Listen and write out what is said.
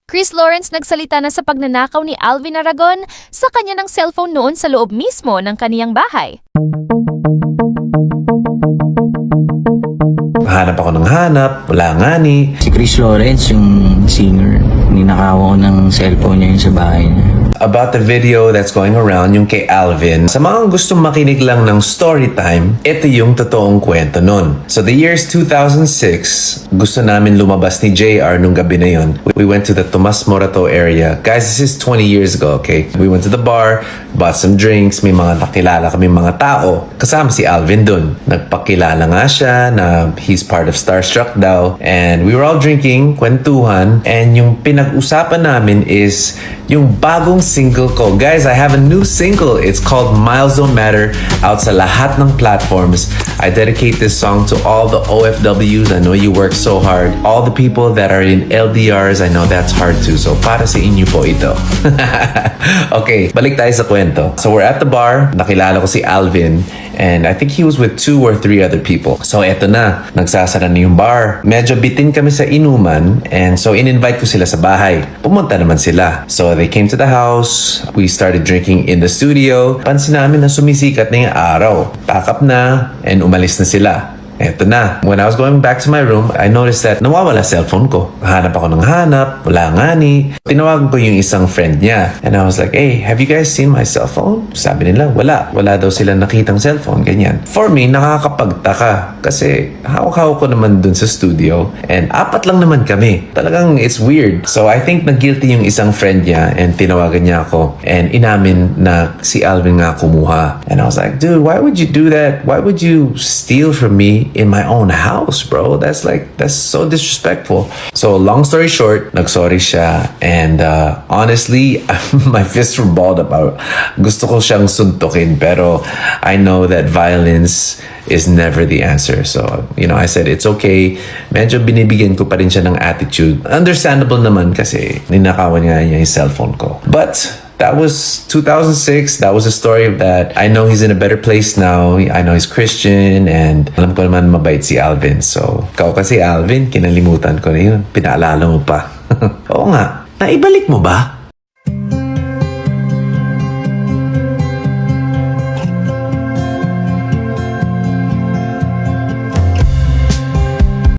Chris Lawrence nagsalita na sa pagnanakaw ni Alvin Aragon sa kanya ng cellphone noon sa loob mismo ng kaniyang bahay. Hanap ako ng hanap, wala nga ni. Si Chris Lawrence, yung singer, ninakaw ko ng cellphone niya yun sa bahay niya. About the video that's going around, yung kay Alvin. Sa mga gustong makinig lang ng story time, ito yung totoong kwento nun. So the year's 2006, gusto namin lumabas ni JR nung gabi na yun. We went to the Tomas Morato area. Guys, this is 20 years ago, okay? We went to the bar, bought some drinks, may mga nakilala kami mga tao. Kasama si Alvin dun. Nagpakilala nga siya na he's part of Starstruck daw. And we were all drinking, kwentuhan, and yung pinag-usapan namin is yung bagong single ko. Guys, I have a new single. It's called Miles Don't Matter, out sa lahat ng platforms. I dedicate this song to all the OFWs. I know you work so hard. All the people that are in LDRs, I know that's hard too. So para sa inyo po ito. Okay, balik tayo sa kwento. So we're at the bar. Nakilala ko si Alvin. And I think he was with 2 or 3 other people. So eto na, nagsasara na yung bar. Medyo bitin kami sa inuman. And so in-invite ko sila sa bahay. Pumunta naman sila. So they came to the house. We started drinking in the studio. Pansin namin na sumisikat na yung araw. Pack up na and umalis na sila. Eto na. When I was going back to my room, I noticed that nawawala cellphone ko. Hanap ako ng hanap. Wala nga ni. Tinawagan ko yung isang friend niya. And I was like, hey, have you guys seen my cellphone? Sabi nila, wala. Wala daw sila nakitang cellphone. Ganyan. For me, nakakapagtaka. Kasi hawak-hawak ko naman dun sa studio. And 4 lang naman kami. Talagang it's weird. So I think nag-guilty yung isang friend niya and tinawagan niya ako. And inamin na si Alvin nga kumuha. And I was like, dude, why would you do that? Why would you steal from me in my own house, bro? That's so disrespectful. So long story short, nagsorry siya. And honestly, my fists were balled up. Gusto ko siyang suntukin, pero I know that violence is never the answer. So, I said, it's okay. Medyo binibigyan ko pa rin siya ng attitude. Understandable naman kasi ninakawan nga niya yung cellphone ko. But that was 2006. That was a story that I know he's in a better place now. I know he's Christian and alam ko naman mabait si Alvin. So, ikaw kasi Alvin, kinalimutan ko na yun. Pinaalala mo pa. Oo nga, naibalik mo ba?